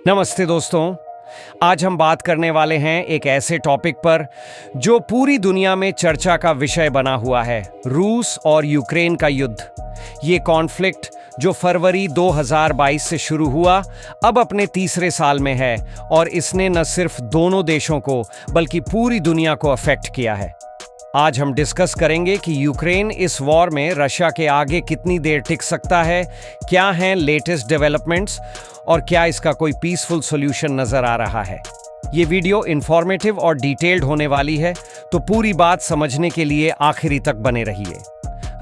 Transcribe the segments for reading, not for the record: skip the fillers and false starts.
नमस्ते दोस्तों। आज हम बात करने वाले हैं एक ऐसे टॉपिक पर जो पूरी दुनिया में चर्चा का विषय बना हुआ है, रूस और यूक्रेन का युद्ध। ये कॉन्फ्लिक्ट जो फरवरी 2022 से शुरू हुआ, अब अपने तीसरे साल में है और इसने न सिर्फ दोनों देशों को बल्कि पूरी दुनिया को अफेक्ट किया है। आज हम डिस्कस करेंगे कि यूक्रेन इस वॉर में रशिया के आगे कितनी देर टिक सकता है, क्या हैं लेटेस्ट डेवलपमेंट्स और क्या इसका कोई पीसफुल सॉल्यूशन नजर आ रहा है। ये वीडियो इंफॉर्मेटिव और डिटेल्ड होने वाली है, तो पूरी बात समझने के लिए आखिरी तक बने रहिए।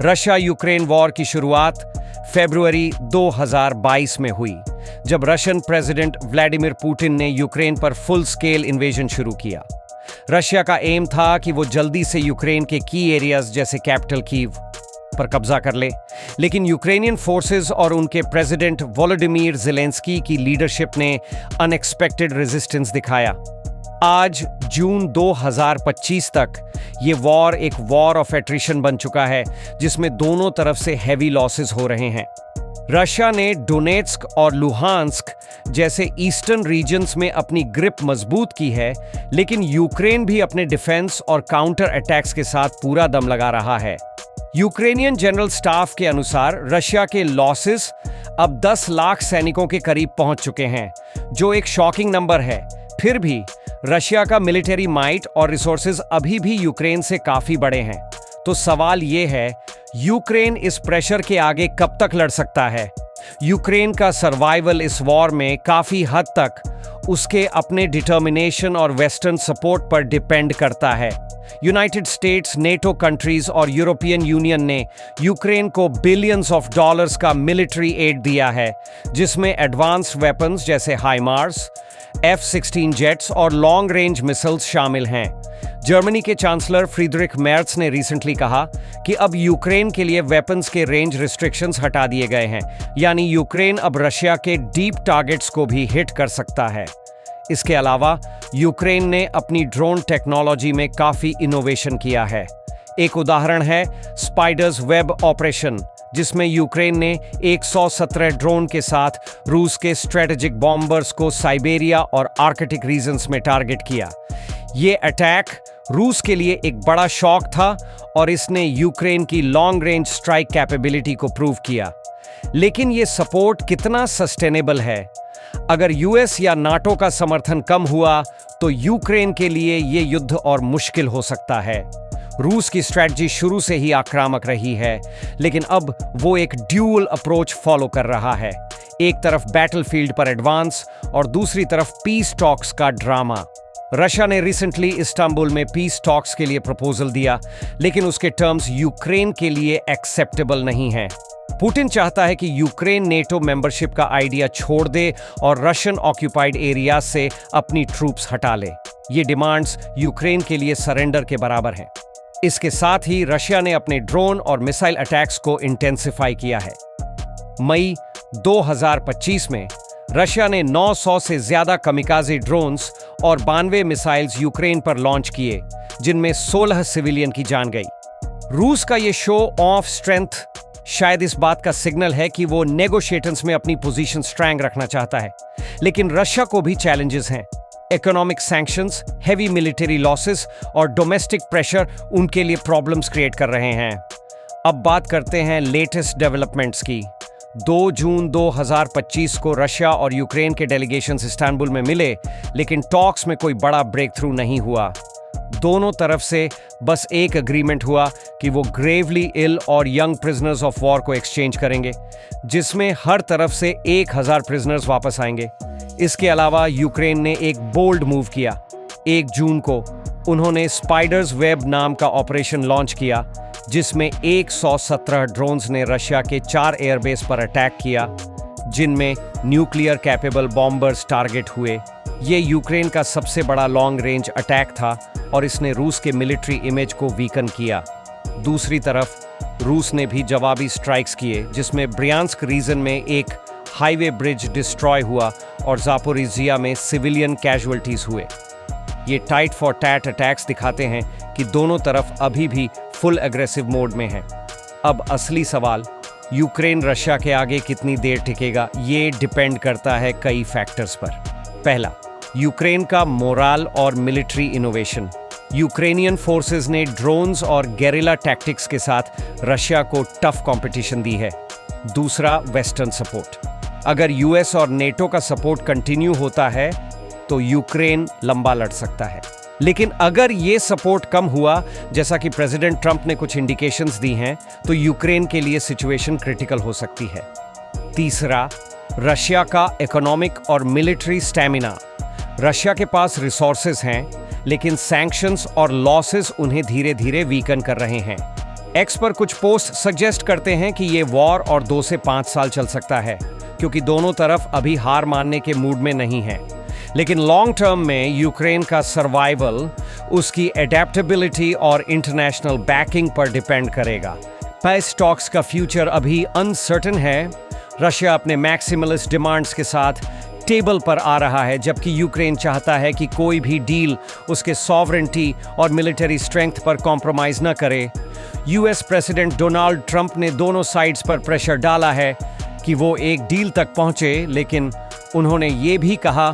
रशिया यूक्रेन वॉर की शुरुआत फरवरी 2022 में हुई, जब रशियन प्रेसिडेंट व्लादिमीर पुतिन ने यूक्रेन पर फुल स्केल इन्वेजन शुरू किया। रशिया का एम था कि वो जल्दी से यूक्रेन के की एरियाज जैसे कैपिटल कीव पर कब्जा कर ले, लेकिन यूक्रेनियन फोर्सेस और उनके प्रेसिडेंट वोलोडिमीर ज़ेलेंस्की की लीडरशिप ने अनएक्सपेक्टेड रेजिस्टेंस दिखाया। आज जून 2025 तक ये वॉर एक वॉर ऑफ एट्रिशन बन चुका है, जिसमें दोनों तरफ से हैवी लॉसेस हो रहे हैं। रशिया ने डोनेट्स्क और लुहांस्क जैसे ईस्टर्न रीजन्स में अपनी ग्रिप मजबूत की है, लेकिन यूक्रेन भी अपने डिफेंस और काउंटर अटैक्स के साथ पूरा दम लगा रहा है। यूक्रेनियन जनरल स्टाफ के अनुसार रशिया के लॉसेस अब 10 लाख सैनिकों के करीब पहुंच चुके हैं, जो एक शॉकिंग नंबर है। फिर भी रशिया का मिलिट्री माइट और रिसोर्सेज अभी भी यूक्रेन से काफी बड़े हैं। तो सवाल ये है, यूक्रेन इस प्रेशर के आगे कब तक लड़ सकता है? यूक्रेन का सर्वाइवल इस वॉर में काफी हद तक उसके अपने डिटर्मिनेशन और वेस्टर्न सपोर्ट पर डिपेंड करता है। यूनाइटेड स्टेट्स, नेटो कंट्रीज और यूरोपियन यूनियन ने यूक्रेन को बिलियंस ऑफ डॉलर्स का मिलिट्री एड दिया है, जिसमें एडवांस्ड वेपन्स जैसे हाइमार्स, F-16 जेट्स और लॉन्ग रेंज मिसाइल्स शामिल हैं। जर्मनी के चांसलर फ्रीडरिक मेर्च ने रिसेंटली कहा कि अब यूक्रेन के लिए वेपन्स के रेंज रिस्ट्रिक्शंस हटा दिए गए हैं, यानी यूक्रेन अब रशिया के डीप टारगेट्स को भी हिट कर सकता है। इसके अलावा यूक्रेन ने अपनी ड्रोन टेक्नोलॉजी में काफी इनोवेशन किया है। एक उदाहरण है स्पाइडर्स वेब ऑपरेशन, जिसमें यूक्रेन ने 117 ड्रोन के साथ रूस के स्ट्रेटेजिक बॉम्बर्स को साइबेरिया और आर्कटिक रीजन्स में टारगेट किया। ये अटैक रूस के लिए एक बड़ा शॉक था और इसने यूक्रेन की लॉन्ग रेंज स्ट्राइक कैपेबिलिटी को प्रूव किया। लेकिन ये सपोर्ट कितना सस्टेनेबल है? अगर यूएस या नाटो का समर्थन कम हुआ तो यूक्रेन के लिए ये युद्ध और मुश्किल हो सकता है। रूस की स्ट्रैटेजी शुरू से ही आक्रामक रही है, लेकिन अब वो एक ड्यूअल अप्रोच फॉलो कर रहा है। एक तरफ बैटलफील्ड पर एडवांस और दूसरी तरफ पीस टॉक्स का ड्रामा। रशिया ने रिसेंटली इस्तांबुल में पीस टॉक्स के लिए प्रपोजल दिया, लेकिन उसके टर्म्स यूक्रेन के लिए एक्सेप्टेबल नहीं हैं। पुतिन चाहता है कि यूक्रेन नेटो मेंबरशिप का आइडिया छोड़ दे और रशियन ऑक्यूपाइड एरिया से अपनी ट्रूप्स हटा ले। ये डिमांड्स यूक्रेन के लिए सरेंडर के बराबर हैं। इसके साथ ही रशिया ने अपने ड्रोन और मिसाइल अटैक्स को इंटेंसिफाई किया है। मई 2025 में रशिया ने 900 से ज्यादा कमिकाज़े ड्रोन्स और 92 मिसाइल्स यूक्रेन पर लॉन्च किए, जिनमें 16 सिविलियन की जान गई। रूस का ये शो ऑफ स्ट्रेंथ शायद इस बात का सिग्नल है कि वो नेगोशिएशंस में अपनी पोजीशन स्ट्रांग रखना चाहता है, लेकिन रशिया को भी चैलेंजेस हैं। Economic sanctions, heavy military losses और डोमेस्टिक प्रेशर उनके लिए प्रॉब्लम्स क्रिएट कर रहे हैं। अब बात करते हैं लेटेस्ट डेवलपमेंट्स की। 2 जून 2025 को रशिया और यूक्रेन के डेलीगेशंस इस्तांबुल में मिले, लेकिन टॉक्स में कोई बड़ा ब्रेक थ्रू नहीं हुआ। दोनों तरफ से बस एक एग्रीमेंट हुआ कि वो ग्रेवली इल और यंग प्रिजनर्स ऑफ वॉर को एक्सचेंज करेंगे, जिसमें हर तरफ से 1000 प्रिजनर्स वापस आएंगे। इसके अलावा यूक्रेन ने एक बोल्ड मूव किया। 1 जून को उन्होंने स्पाइडर्स वेब नाम का ऑपरेशन लॉन्च किया, जिसमें 117 ड्रोन्स ने रशिया के 4 एयरबेस पर अटैक किया, जिनमें न्यूक्लियर कैपेबल बॉम्बर्स टारगेट हुए। ये यूक्रेन का सबसे बड़ा लॉन्ग रेंज अटैक था और इसने रूस के मिलिट्री इमेज को वीकन किया। दूसरी तरफ रूस ने भी जवाबी स्ट्राइक्स किए, जिसमें ब्रियांस्क रीजन में एक हाईवे ब्रिज डिस्ट्रॉय हुआ और जापोरिजिया में सिविलियन कैजुअल्टीज हुए। ये टाइट फॉर टैट अटैक्स दिखाते हैं कि दोनों तरफ अभी भी फुल एग्रेसिव मोड में हैं। अब असली सवाल, यूक्रेन रशिया के आगे कितनी देर टिकेगा, ये डिपेंड करता है कई फैक्टर्स पर। पहला, यूक्रेन का मोराल और मिलिट्री इनोवेशन। यूक्रेनियन फोर्सेस ने ड्रोन्स और गेरिला टैक्टिक्स के साथ रशिया को टफ कंपटीशन दी है। दूसरा, वेस्टर्न सपोर्ट। अगर यूएस और नेटो का सपोर्ट कंटिन्यू होता है तो यूक्रेन लंबा लड़ सकता है। लेकिन अगर ये सपोर्ट कम हुआ, जैसा कि प्रेसिडेंट ट्रंप ने कुछ इंडिकेशंस दी हैं, तो यूक्रेन के लिए सिचुएशन क्रिटिकल हो सकती है। तीसरा, रशिया का इकोनॉमिक और मिलिट्री स्टैमिना। रशिया के पास रिसोर्सेज हैं, लेकिन सैंक्शंस और लॉसेस उन्हें धीरे धीरे वीकन कर रहे हैं। एक्स पर कुछ पोस्ट सजेस्ट करते हैं कि ये वॉर और 2 से 5 साल चल सकता है, क्योंकि दोनों तरफ अभी हार मानने के मूड में नहीं है। लेकिन लॉन्ग टर्म में यूक्रेन का सर्वाइवल उसकी एडेप्टेबिलिटी और इंटरनेशनल बैकिंग पर डिपेंड करेगा। पीस टॉक्स का फ्यूचर अभी अनसर्टेन है। रशिया अपने मैक्सिमलिस्ट डिमांड्स के साथ टेबल पर आ रहा है, जबकि यूक्रेन चाहता है कि कोई भी डील उसके सॉवरेंटी और मिलिट्री स्ट्रेंथ पर कॉम्प्रोमाइज न करे। यूएस प्रेसिडेंट डोनाल्ड ट्रंप ने दोनों साइड्स पर प्रेशर डाला है कि वो एक डील तक पहुंचे, लेकिन उन्होंने ये भी कहा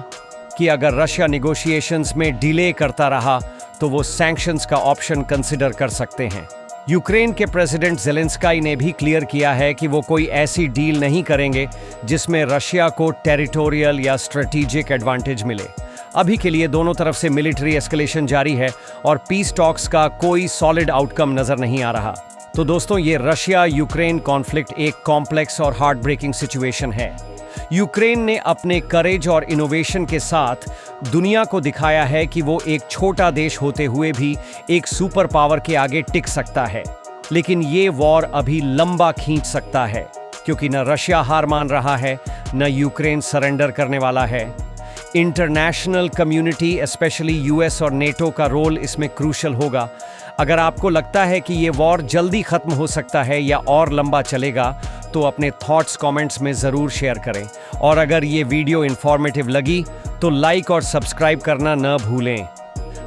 कि अगर रशिया निगोशिएशंस में डिले करता रहा तो वो सैंक्शंस का ऑप्शन कंसिडर कर सकते हैं। यूक्रेन के प्रेसिडेंट ज़ेलेंस्की ने भी क्लियर किया है कि वो कोई ऐसी डील नहीं करेंगे जिसमें रशिया को टेरिटोरियल या स्ट्रेटेजिक एडवांटेज मिले। अभी के लिए दोनों तरफ से मिलिट्री एस्केलेशन जारी है और पीस टॉक्स का कोई सॉलिड आउटकम नजर नहीं आ रहा। तो दोस्तों, ये रशिया यूक्रेन कॉन्फ्लिक्ट एक कॉम्प्लेक्स और हार्ट ब्रेकिंग सिचुएशन है। यूक्रेन ने अपने करेज और इनोवेशन के साथ दुनिया को दिखाया है कि वो एक छोटा देश होते हुए भी एक सुपर पावर के आगे टिक सकता है। लेकिन ये वॉर अभी लंबा खींच सकता है, क्योंकि न रशिया हार मान रहा है, न यूक्रेन सरेंडर करने वाला है। इंटरनेशनल कम्युनिटी, स्पेशली यूएस और नेटो का रोल इसमें क्रूशल होगा। अगर आपको लगता है कि ये वॉर जल्दी खत्म हो सकता है या और लंबा चलेगा, तो अपने थॉट्स कमेंट्स में ज़रूर शेयर करें। और अगर ये वीडियो इन्फॉर्मेटिव लगी तो लाइक और सब्सक्राइब करना न भूलें।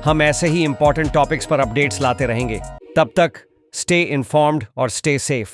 हम ऐसे ही इंपॉर्टेंट टॉपिक्स पर अपडेट्स लाते रहेंगे। तब तक स्टे इन्फॉर्म्ड और स्टे सेफ।